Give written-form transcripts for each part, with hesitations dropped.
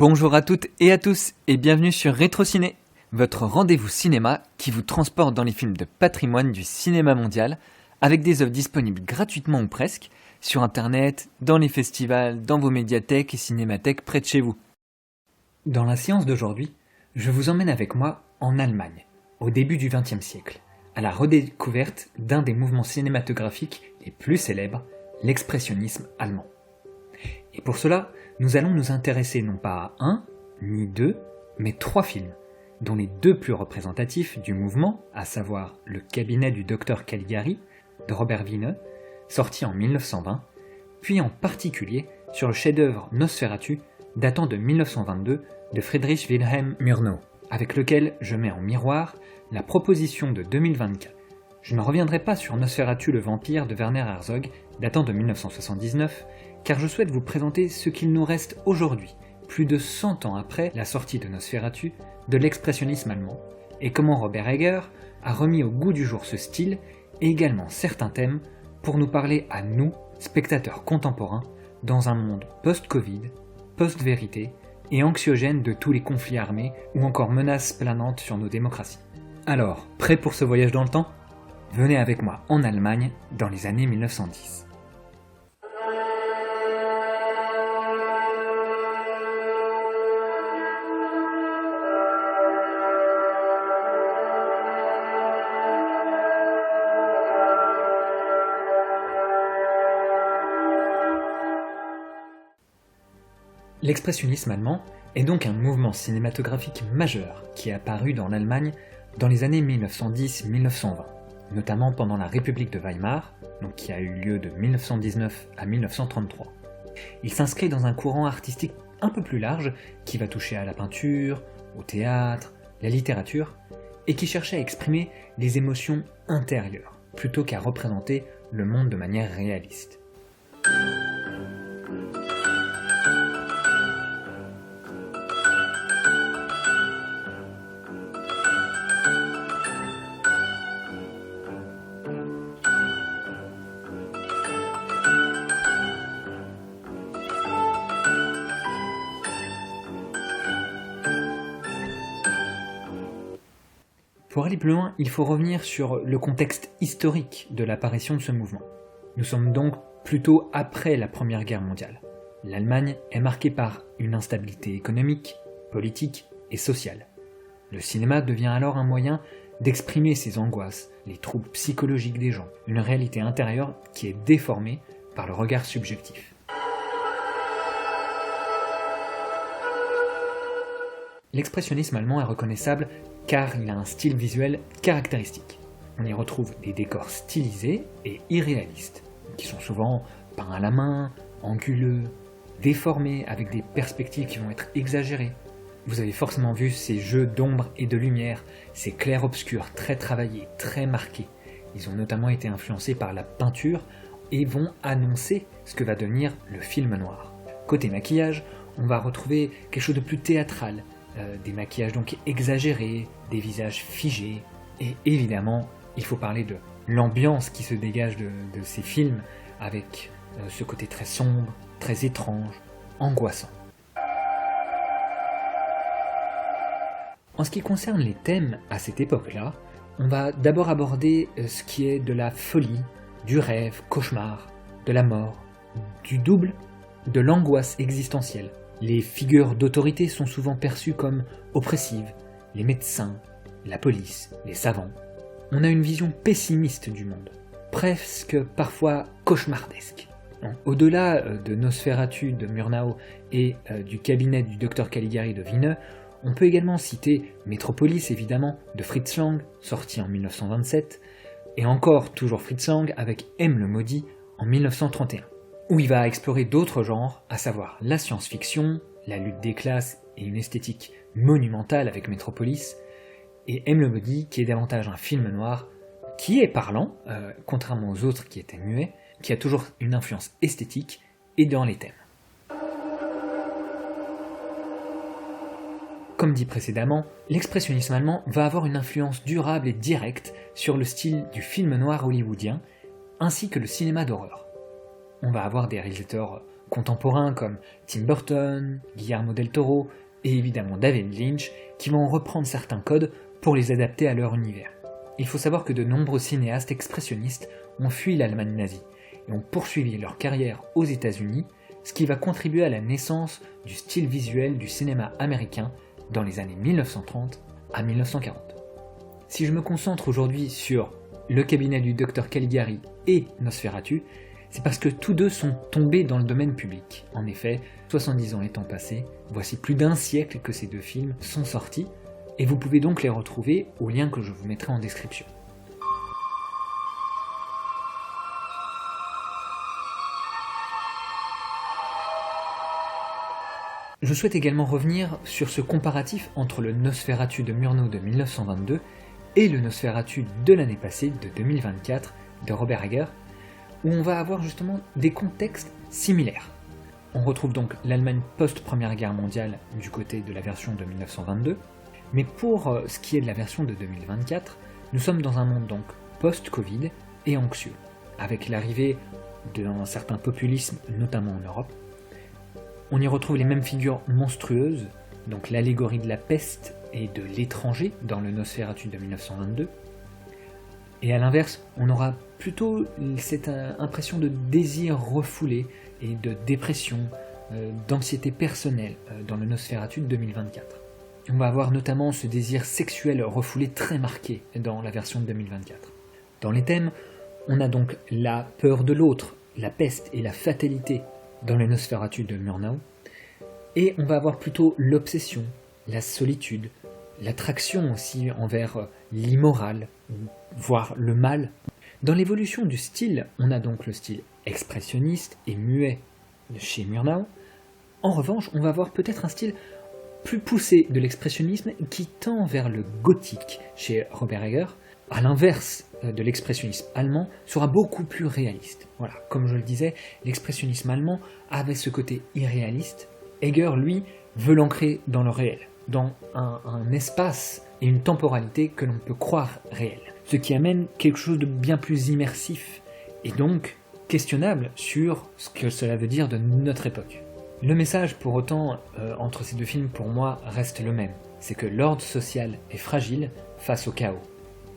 Bonjour à toutes et à tous et bienvenue sur Rétrociné, votre rendez-vous cinéma qui vous transporte dans les films de patrimoine du cinéma mondial avec des œuvres disponibles gratuitement ou presque sur internet, dans les festivals, dans vos médiathèques et cinémathèques près de chez vous. Dans la séance d'aujourd'hui, je vous emmène avec moi en Allemagne, au début du XXe siècle, à la redécouverte d'un des mouvements cinématographiques les plus célèbres, l'expressionnisme allemand. Et pour cela, nous allons nous intéresser non pas à un, ni deux, mais trois films, dont les deux plus représentatifs du mouvement, à savoir Le cabinet du docteur Caligari, de Robert Wiene, sorti en 1920, puis en particulier sur le chef-d'œuvre Nosferatu, datant de 1922, de Friedrich Wilhelm Murnau, avec lequel je mets en miroir la proposition de 2024. Je ne reviendrai pas sur Nosferatu le vampire de Werner Herzog, datant de 1979, car je souhaite vous présenter ce qu'il nous reste aujourd'hui, plus de 100 ans après la sortie de Nosferatu, de l'expressionnisme allemand, et comment Robert Egger a remis au goût du jour ce style, et également certains thèmes, pour nous parler à nous, spectateurs contemporains, dans un monde post-Covid, post-vérité, et anxiogène de tous les conflits armés, ou encore menaces planantes sur nos démocraties. Alors, prêt pour ce voyage dans le temps ? Venez avec moi en Allemagne, dans les années 1910. L'expressionnisme allemand est donc un mouvement cinématographique majeur qui est apparu dans l'Allemagne dans les années 1910-1920, notamment pendant la République de Weimar, donc qui a eu lieu de 1919 à 1933. Il s'inscrit dans un courant artistique un peu plus large qui va toucher à la peinture, au théâtre, la littérature, et qui cherchait à exprimer des émotions intérieures, plutôt qu'à représenter le monde de manière réaliste. Pour aller plus loin, il faut revenir sur le contexte historique de l'apparition de ce mouvement. Nous sommes donc plutôt après la Première Guerre mondiale. L'Allemagne est marquée par une instabilité économique, politique et sociale. Le cinéma devient alors un moyen d'exprimer ces angoisses, les troubles psychologiques des gens, une réalité intérieure qui est déformée par le regard subjectif. L'expressionnisme allemand est reconnaissable car il a un style visuel caractéristique. On y retrouve des décors stylisés et irréalistes, qui sont souvent peints à la main, anguleux, déformés, avec des perspectives qui vont être exagérées. Vous avez forcément vu ces jeux d'ombre et de lumière, ces clairs-obscurs très travaillés, très marqués. Ils ont notamment été influencés par la peinture et vont annoncer ce que va devenir le film noir. Côté maquillage, on va retrouver quelque chose de plus théâtral, des maquillages donc exagérés, des visages figés, et évidemment, il faut parler de l'ambiance qui se dégage de ces films, avec ce côté très sombre, très étrange, angoissant. En ce qui concerne les thèmes à cette époque-là, on va d'abord aborder ce qui est de la folie, du rêve, cauchemar, de la mort, du double, de l'angoisse existentielle. Les figures d'autorité sont souvent perçues comme oppressives, les médecins, la police, les savants. On a une vision pessimiste du monde, presque parfois cauchemardesque. Au-delà de Nosferatu de Murnau et du cabinet du docteur Caligari de Wiene, on peut également citer Metropolis évidemment de Fritz Lang, sorti en 1927, et encore toujours Fritz Lang avec M le maudit en 1931. Où il va explorer d'autres genres, à savoir la science-fiction, la lutte des classes et une esthétique monumentale avec Metropolis, et M le maudit qui est davantage un film noir, qui est parlant, contrairement aux autres qui étaient muets, qui a toujours une influence esthétique et dans les thèmes. Comme dit précédemment, l'expressionnisme allemand va avoir une influence durable et directe sur le style du film noir hollywoodien, ainsi que le cinéma d'horreur. On va avoir des réalisateurs contemporains comme Tim Burton, Guillermo del Toro et évidemment David Lynch qui vont reprendre certains codes pour les adapter à leur univers. Il faut savoir que de nombreux cinéastes expressionnistes ont fui l'Allemagne nazie et ont poursuivi leur carrière aux États-Unis, ce qui va contribuer à la naissance du style visuel du cinéma américain dans les années 1930 à 1940. Si je me concentre aujourd'hui sur Le cabinet du Dr Caligari et Nosferatu, c'est parce que tous deux sont tombés dans le domaine public. En effet, 70 ans étant passés, voici plus d'un siècle que ces deux films sont sortis, et vous pouvez donc les retrouver au lien que je vous mettrai en description. Je souhaite également revenir sur ce comparatif entre le Nosferatu de Murnau de 1922 et le Nosferatu de l'année passée, de 2024, de Robert Egger, où on va avoir justement des contextes similaires. On retrouve donc l'Allemagne post-Première Guerre mondiale du côté de la version de 1922, mais pour ce qui est de la version de 2024, nous sommes dans un monde donc post-Covid et anxieux, avec l'arrivée d'un certain populisme, notamment en Europe. On y retrouve les mêmes figures monstrueuses, donc l'allégorie de la peste et de l'étranger dans le Nosferatu de 1922. Et à l'inverse, on aura plutôt cette impression de désir refoulé et de dépression, d'anxiété personnelle dans le Nosferatu de 2024. On va avoir notamment ce désir sexuel refoulé très marqué dans la version de 2024. Dans les thèmes, on a donc la peur de l'autre, la peste et la fatalité dans le Nosferatu de Murnau, et on va avoir plutôt l'obsession, la solitude, l'attraction aussi envers l'immoral, voire le mal. Dans l'évolution du style, on a donc le style expressionniste et muet de chez Murnau. En revanche, on va avoir peut-être un style plus poussé de l'expressionnisme qui tend vers le gothique chez Robert Egger, à l'inverse de l'expressionnisme allemand, sera beaucoup plus réaliste. Voilà, comme je le disais, l'expressionnisme allemand avait ce côté irréaliste. Egger, lui, veut l'ancrer dans le réel, dans un espace et une temporalité que l'on peut croire réel. Ce qui amène quelque chose de bien plus immersif, et donc questionnable sur ce que cela veut dire de notre époque. Le message, pour autant, entre ces deux films, pour moi, reste le même. C'est que l'ordre social est fragile face au chaos.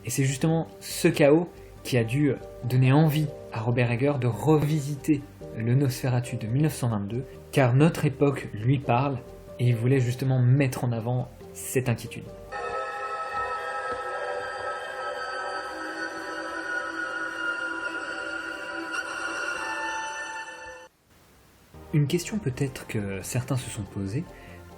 Et c'est justement ce chaos qui a dû donner envie à Robert Egger de revisiter le Nosferatu de 1922, car notre époque lui parle, et il voulait justement mettre en avant cette inquiétude. Une question peut-être que certains se sont posées,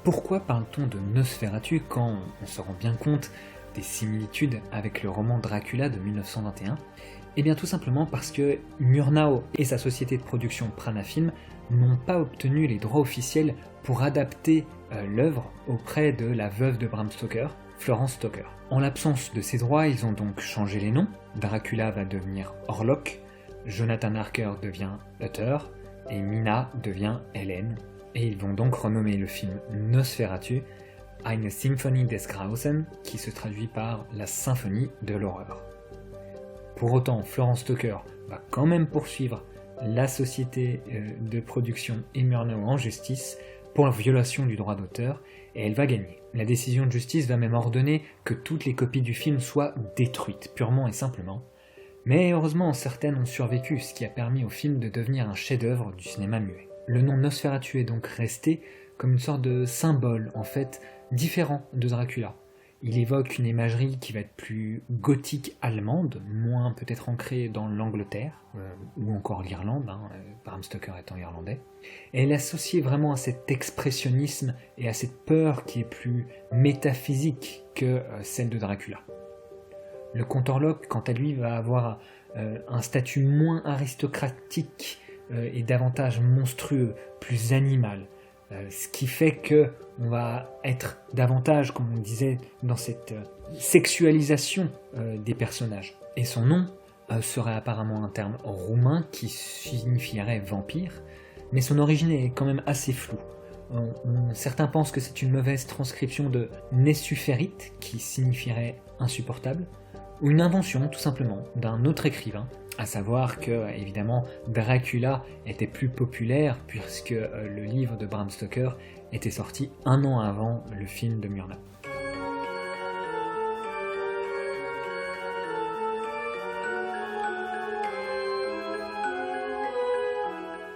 pourquoi parle-t-on de Nosferatu quand on se rend bien compte des similitudes avec le roman Dracula de 1921 ? Eh bien tout simplement parce que Murnau et sa société de production Prana Film n'ont pas obtenu les droits officiels pour adapter l'œuvre auprès de la veuve de Bram Stoker, Florence Stoker. En l'absence de ces droits, ils ont donc changé les noms. Dracula va devenir Orlok, Jonathan Harker devient Uther, et Mina devient Hélène, et ils vont donc renommer le film Nosferatu Eine Symphonie des Grausen, qui se traduit par la symphonie de l'horreur. Pour autant, Florence Stoker va quand même poursuivre la société de production et Murnau en justice pour la violation du droit d'auteur, et elle va gagner. La décision de justice va même ordonner que toutes les copies du film soient détruites, purement et simplement. Mais heureusement, certaines ont survécu, ce qui a permis au film de devenir un chef-d'œuvre du cinéma muet. Le nom Nosferatu est donc resté comme une sorte de symbole, en fait, différent de Dracula. Il évoque une imagerie qui va être plus gothique allemande, moins peut-être ancrée dans l'Angleterre, ou encore l'Irlande, Bram Stoker étant irlandais. Et elle est associée vraiment à cet expressionnisme et à cette peur qui est plus métaphysique que celle de Dracula. Le comte Orlok, quant à lui, va avoir un statut moins aristocratique et davantage monstrueux, plus animal. Ce qui fait qu'on va être davantage, comme on disait, dans cette sexualisation des personnages. Et son nom serait apparemment un terme roumain qui signifierait vampire, mais son origine est quand même assez floue. Certains pensent que c'est une mauvaise transcription de Nessuferite, qui signifierait insupportable, ou une invention tout simplement d'un autre écrivain, À savoir que, évidemment, Dracula était plus populaire puisque le livre de Bram Stoker était sorti un an avant le film de Murnau.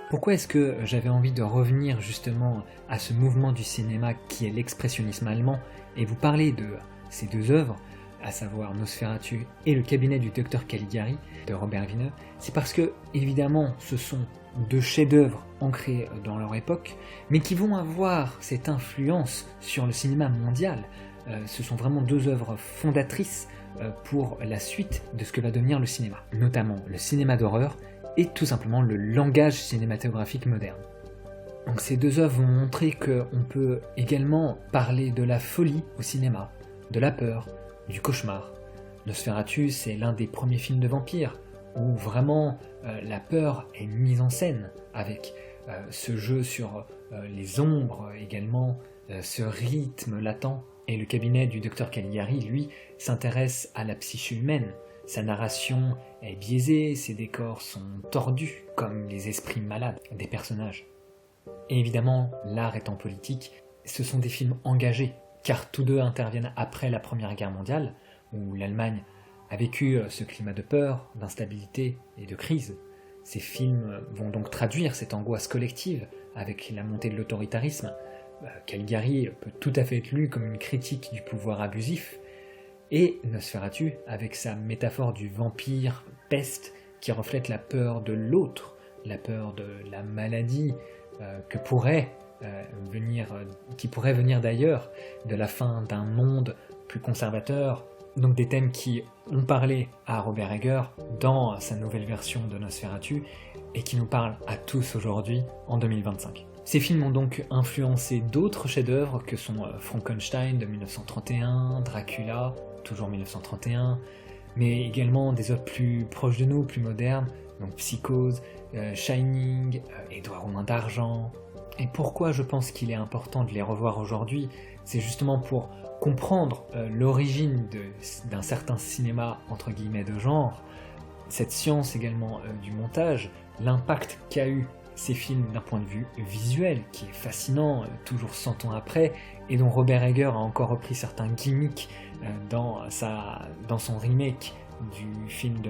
Pourquoi est-ce que j'avais envie de revenir justement à ce mouvement du cinéma qui est l'expressionnisme allemand et vous parler de ces deux œuvres, à savoir Nosferatu et Le cabinet du docteur Caligari de Robert Wiene? C'est parce que, évidemment, ce sont deux chefs-d'œuvre ancrés dans leur époque, mais qui vont avoir cette influence sur le cinéma mondial. Ce sont vraiment deux œuvres fondatrices pour la suite de ce que va devenir le cinéma, notamment le cinéma d'horreur et tout simplement le langage cinématographique moderne. Donc ces deux œuvres vont montrer qu'on peut également parler de la folie au cinéma, de la peur, du cauchemar. Nosferatu, c'est l'un des premiers films de vampires où vraiment la peur est mise en scène avec ce jeu sur les ombres également, ce rythme latent. Et le cabinet du docteur Caligari, lui, s'intéresse à la psyché humaine. Sa narration est biaisée, ses décors sont tordus comme les esprits malades des personnages. Et évidemment, l'art étant politique, ce sont des films engagés, car tous deux interviennent après la Première Guerre mondiale, où l'Allemagne a vécu ce climat de peur, d'instabilité et de crise. Ces films vont donc traduire cette angoisse collective avec la montée de l'autoritarisme. Caligari peut tout à fait être lu comme une critique du pouvoir abusif, et Nosferatu avec sa métaphore du vampire peste qui reflète la peur de l'autre, la peur de la maladie qui pourrait venir d'ailleurs, de la fin d'un monde plus conservateur. Donc des thèmes qui ont parlé à Robert Egger dans sa nouvelle version de Nosferatu et qui nous parlent à tous aujourd'hui en 2025. Ces films ont donc influencé d'autres chefs-d'œuvre que sont Frankenstein de 1931, Dracula, toujours 1931, mais également des œuvres plus proches de nous, plus modernes, donc Psychose, Shining, Édouard aux mains d'argent. Et pourquoi je pense qu'il est important de les revoir aujourd'hui, c'est justement pour comprendre l'origine d'un certain cinéma entre guillemets de genre, cette science également du montage, l'impact qu'a eu ces films d'un point de vue visuel qui est fascinant, toujours 100 ans après, et dont Robert Egger a encore repris certains gimmicks dans son remake du film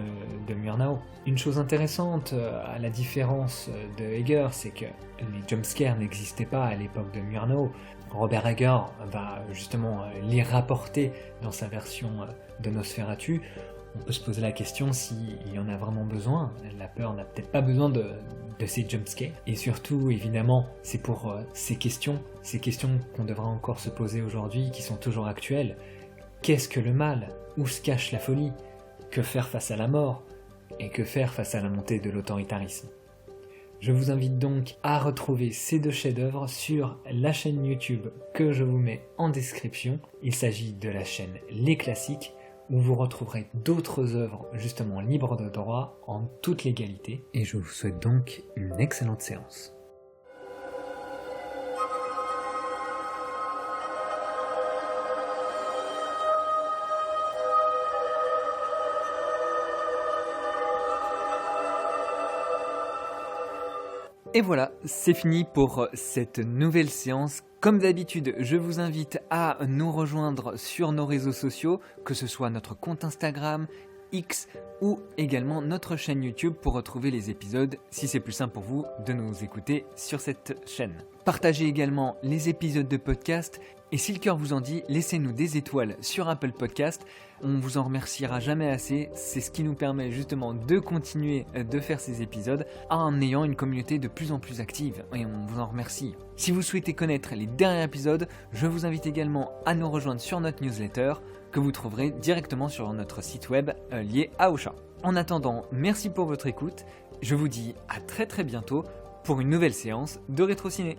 de Murnau. Une chose intéressante à la différence de Egger, c'est que les jumpscares n'existaient pas à l'époque de Murnau. Robert Egger va justement les rapporter dans sa version de Nosferatu. On peut se poser la question s'il y en a vraiment besoin. La peur n'a peut-être pas besoin de ces jumpscares. Et surtout, évidemment, c'est pour ces questions qu'on devra encore se poser aujourd'hui, qui sont toujours actuelles. Qu'est-ce que le mal? Où se cache la folie? Que faire face à la mort? Et que faire face à la montée de l'autoritarisme? Je vous invite donc à retrouver ces deux chefs-d'œuvre sur la chaîne YouTube que je vous mets en description. Il s'agit de la chaîne Les Classiques, où vous retrouverez d'autres œuvres justement libres de droit en toute légalité. Et je vous souhaite donc une excellente séance. Et voilà, c'est fini pour cette nouvelle séance. Comme d'habitude, je vous invite à nous rejoindre sur nos réseaux sociaux, que ce soit notre compte Instagram, X ou également notre chaîne YouTube pour retrouver les épisodes si c'est plus simple pour vous de nous écouter sur cette chaîne. Partagez également les épisodes de podcast et si le cœur vous en dit, laissez-nous des étoiles sur Apple Podcast. On vous en remerciera jamais assez, c'est ce qui nous permet justement de continuer de faire ces épisodes en ayant une communauté de plus en plus active et on vous en remercie. Si vous souhaitez connaître les derniers épisodes, je vous invite également à nous rejoindre sur notre newsletter que vous trouverez directement sur notre site web lié à Ocha. En attendant, merci pour votre écoute, je vous dis à très bientôt pour une nouvelle séance de Rétrociné.